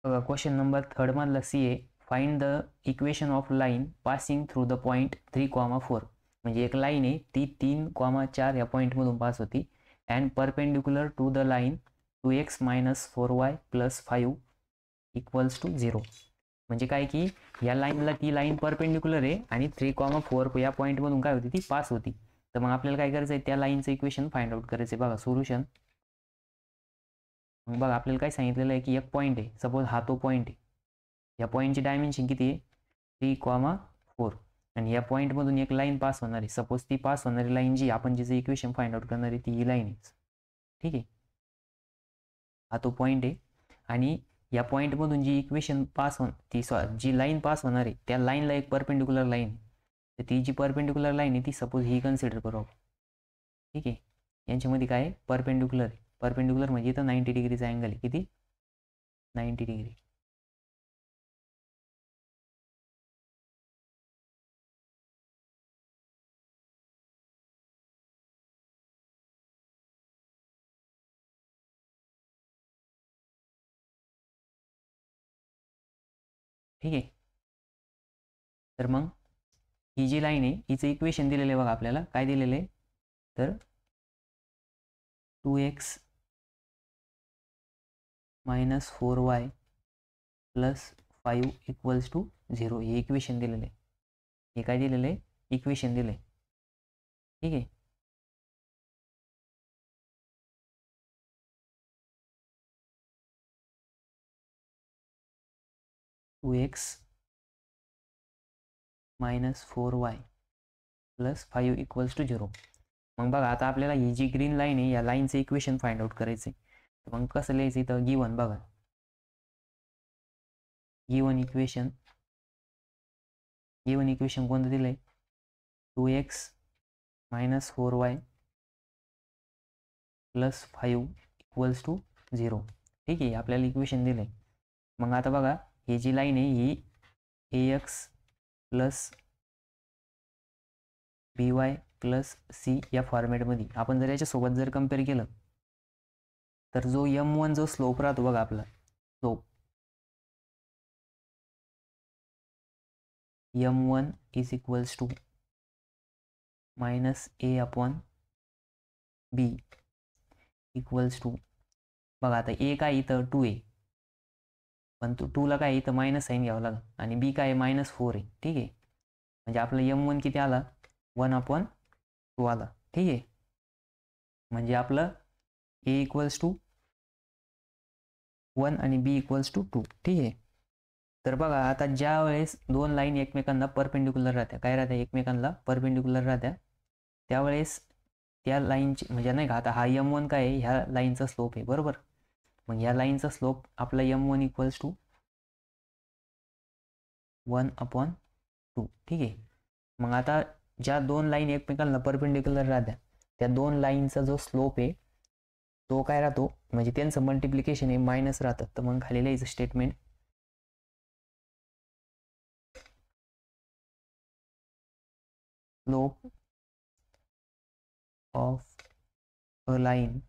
Question number 3 मधला C आहे, find the equation of line passing through the point 3,4. म्हणजे एक लाईन आहे ती 3,4 या पॉईंटमधून पास होती and perpendicular to the line 2x - 4y + 5 = 0. म्हणजे काय की या लाईनला ती लाईन परपेंडिक्युलर आहे आणि 3,4 या पॉईंटमधून काय होती ती पास होती. तर मग आपल्याला काय करायचं आहे, त्या लाईनचं इक्वेशन फाइंड आउट करायचं आहे. बघा सोल्युशन. मग बघा आपल्याला काय सांगितलेलं आहे की एक पॉईंट आहे, सपोज हा तो पॉईंट आहे. या पॉईंटची डायमेन्शन किती आहे 3,4 आणि या पॉईंटमधून एक लाईन पास होणार आहे. सपोज ती पास होणारी लाईन जी आपण जिचं इक्वेशन फाइंड आउट करणार आहे ती ही लाईन आहे. ठीक आहे, हा तो पॉईंट आहे आणि या पॉईंटमधून जी इक्वेशन पास जी लाईन पास होणार आहे त्या लाईनला एक परपेंडिक्युलर लाईन आहे. तर ती जी परपेंडिक्युलर लाईन आहे ती सपोज ही कन्सिडर करू आपण. ठीक आहे, यांच्यामध्ये काय आहे परपेंडिक्युलर आहे. परपेंडिक्युलर म्हणजे इथं 90 डिग्रीचा अँगल आहे. किती 90 डिग्री. ठीक आहे, तर मग ही जी लाईन आहे हिचं इक्वेशन दिलेलं आहे. बघा आपल्याला काय दिलेलं आहे, तर 2x - 4y + 5 = 0 हे इक्वेशन दिलेलं आहे. हे काय दिलेलं आहे, इक्वेशन दिलं आहे. ठीक आहे, 2x - 4y + 5 = 0. मग बघा आता आपल्याला ही जी ग्रीन लाईन आहे या लाईनचं इक्वेशन फाइंड आउट करायचं आहे. तर मग कसं लिहायचं इथं गिवन. बघा गिवन इक्वेशन कोणतं दिलं आहे 2x - 4y + 5 = 0. ठीक आहे, आपल्याला इक्वेशन दिलं आहे. मग आता बघा ही जी लाईन आहे ही ax + by + c या फॉर्मॅटमध्ये आपण जर याच्यासोबत जर कम्पेअर केलं तर जो m1 जो स्लोप राहतो बघा आपला स्लोप m1 = -a/b = बघा आता a काय इथं 2 आहे, पण 2ला काय इथं मायनस साईन घ्यावं लागेल आणि b काय -4 आहे. ठीक आहे, म्हणजे आपलं m1 किती आला 1/2 आला. ठीक आहे, म्हणजे आपलं a = 1 आणि b = 2. ठीक आहे, तर बघा आता ज्या वेळेस दोन लाईन एकमेकांना परपेंडिक्युलर राहत्या, काय राहत्या एकमेकांना परपेंडिक्युलर राहत्या, त्यावेळेस त्या लाईनची म्हणजे नाही का आता हा m1 काय आहे ह्या लाईनचा स्लोप आहे बरोबर. मग ह्या लाईनचा स्लोप आपला m1 = 1/2. ठीक आहे, मग आता ज्या दोन लाईन एकमेकांना परपेंडिक्युलर राहत्या त्या दोन लाईनचा जो स्लोप आहे तो काय राहतो म्हणजे त्यांचं मल्टिप्लिकेशन हे मायनस राहतं. तर मग खाली लिहायचं statement slope of a line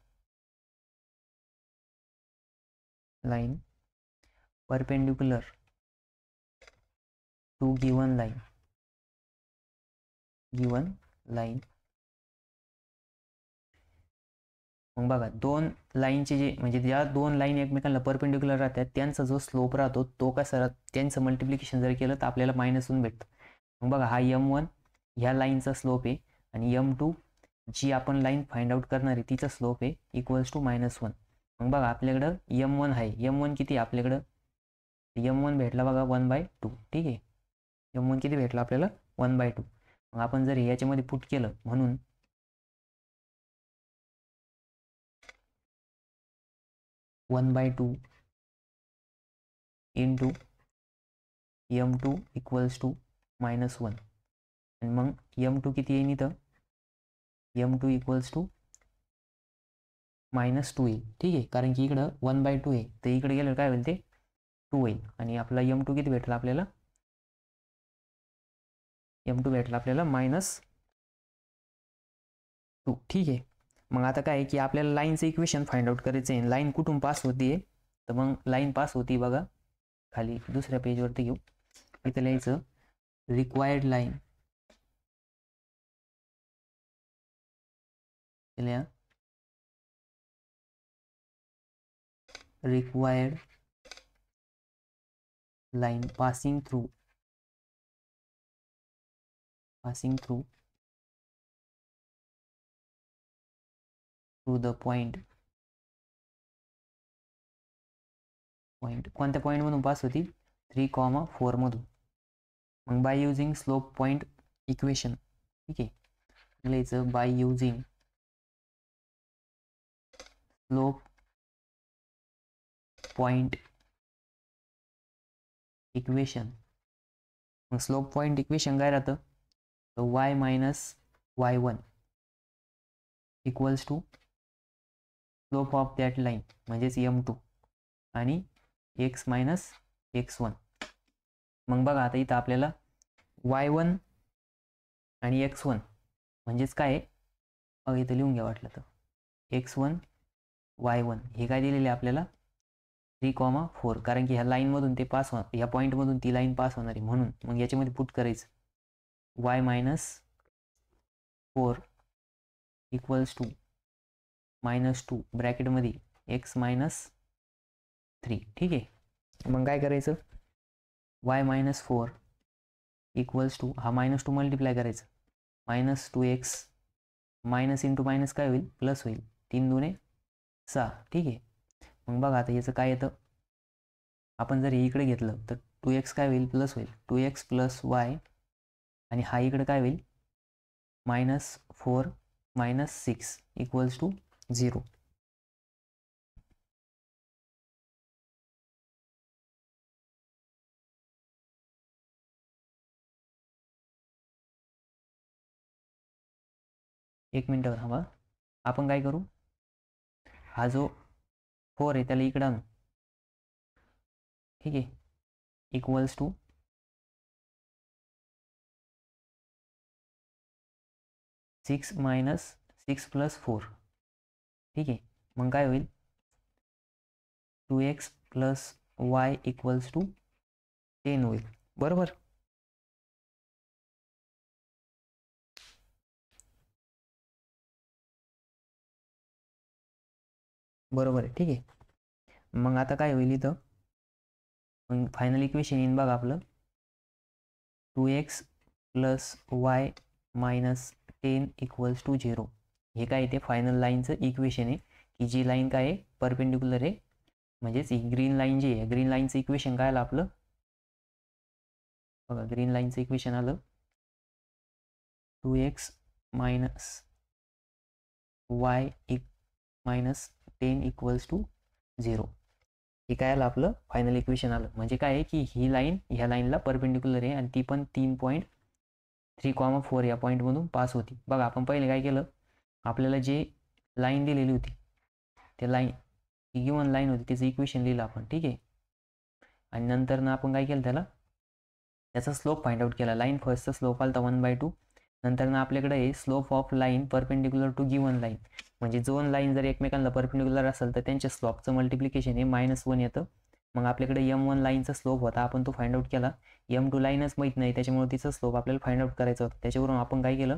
perpendicular to given line मग बघा दोन लाईनचे जे म्हणजे ज्या दोन लाईन एकमेकांना परपेंडिक्युलर राहतात त्यांचा जो स्लोप राहतो तो कसा त्यांचं मल्टिप्लिकेशन जर केलं तर आपल्याला -1 भेटतं. मग बघा हा m1 ह्या लाईनचा स्लोप आहे आणि m2 जी आपण लाईन फाइंड आउट करणार आहे तिचा स्लोप आहे = -1. मग बघा आपल्याकडं m1 आहे, m1 किती आपल्याकडं m1 भेटला बघा 1/2. ठीक आहे, m1 किती भेटला आपल्याला 1/2. मग आपण जर याच्यामध्ये पुट केलं म्हणून 1/2 into m2 = -1 आणि मग m2 किती येईल इथं m2 = -2 येईल. ठीक आहे, कारण की इकडं 1/2 आहे तर इकडे गेलं काय होईल ते 2 होईल आणि आपला m2 किती भेटला आपल्याला -2. ठीक आहे, मग आता काय की आपल्याला लाईनचं इक्वेशन फाइंड आउट करायचं आहे. लाईन कुठून पास होतीये तर मग लाईन पास होती बघा खाली दुसऱ्या पेजवरती घेऊ. इथं लिहायचं required line, required line passing through the point कोणत्या पॉईंट मधून पास होती 3,4 मधून. मग by using slope point equation. ठीक आहे, लिहायचं by using slope point equation. मग स्लोप पॉइंट इक्वेशन काय राहतं, तर y minus y1 equals to slope of that line म्हणजेच m2 आणि x मायनस x1. मग बघा आता इथं आपल्याला y1 आणि x1 म्हणजेच काय आहे, इथं लिहून घ्या वाटलं तर x1 y1 हे काय दिलेले आपल्याला 3,4, कारण की ह्या लाईनमधून ते पास होणार, ह्या पॉईंटमधून ती लाईन पास होणार आहे म्हणून. मग याच्यामध्ये पुट करायचं y मायनस 4 इक्वल्स टू -2 ब्रॅकेटमध्ये x मायनस 3. ठीक आहे, मग काय करायचं y मायनस 4 इक्वल्स टू हा -2 मल्टिप्लाय करायचं -2x मायनस इंटू मायनस काय होईल प्लस होईल 3 दुने 6. ठीक आहे, मग बघा आता याचं काय येतं, आपण जर इकडे घेतलं तर 2x काय होईल प्लस होईल 2x प्लस y आणि हा इकडे काय होईल -4 - 6 इक्वल्स टू 0. एक मिनिट थांबा, आपण काय करू, हा जो 4 आहे त्याला इकडं आणू. ठीक आहे, इक्वल्स टू 6 मायनस 6 प्लस 4. ठीक आहे, मग काय होईल 2x plus y equals to 10 होईल. बरोबर, बरोबर आहे. ठीक आहे, मग आता काय होईल इथं, मग फायनल इक्वेशन येईन बघा आपलं 2x plus y minus 10 equals to 0. हे काय ते फायनल लाईनचं इक्वेशन आहे, की जी लाईन काय आहे परपेंडिक्युलर आहे, म्हणजेच ही ग्रीन लाईन जी आहे, ग्रीन लाईनचं इक्वेशन काय आलं आपलं बघा, ग्रीन लाईनचं इक्वेशन आलं 2x minus y minus 10 equals to 0. हे काय आलं आपलं फायनल इक्वेशन आलं. म्हणजे काय आहे की ही लाईन ह्या लाईनला परपेंडिक्युलर आहे आणि ती पण 3.3,4 या पॉईंटमधून पास होती. बघा आपण पहिले काय केलं, आपल्याला जे लाईन दिलेली होती त्या लाईन ही गिवन लाईन होती त्याचं इक्वेशन लिहिलं आपण. ठीक आहे, आणि नंतर ना आपण काय केलं त्याचा स्लोप फाइंड आउट केला. लाईन फर्स्टचा स्लोप आला 1/2. नंतर ना आपल्याकडे आहे slope of line perpendicular to given line, म्हणजे दोन लाईन जर एकमेकांना परपेंडिक्युलर असेल तर त्यांच्या स्लोपचं मल्टिप्लिकेशन हे -1 येतं. मग आपल्याकडे m1 लाईनचा स्लोप होता, आपण तो फाइंड आउट केला. m2 लाईनच माहीत नाही त्याच्यामुळे तिचा स्लोप आपल्याला फाइंड आउट करायचा होता. त्याच्यावरून आपण काय केलं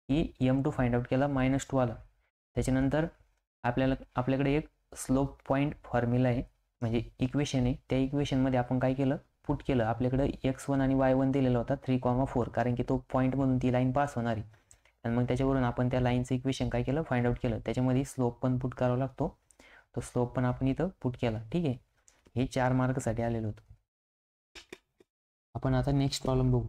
की m2 फाइंड आउट केला, -2 आला. त्याच्यानंतर आपल्याकडे एक स्लोप पॉईंट फॉर्म्युला आहे, म्हणजे इक्वेशन आहे. त्या इक्वेशनमध्ये आपण काय केलं पुट केलं, आपल्याकडे x1 आणि y1 दिलेला होता 3,4, कारण की तो पॉईंटमधून ती लाईन पास होणार आहे. आणि मग त्याच्यावरून आपण त्या लाईनचं इक्वेशन काय केलं फाइंड आउट केलं. त्याच्यामध्ये स्लोप पण पुट करावा लागतो, तो स्लोप पण आपण इथं पुट केला. ठीक आहे, हे 4 मार्कसाठी आलेलं होतं. आपण आता नेक्स्ट प्रॉब्लेम बघू.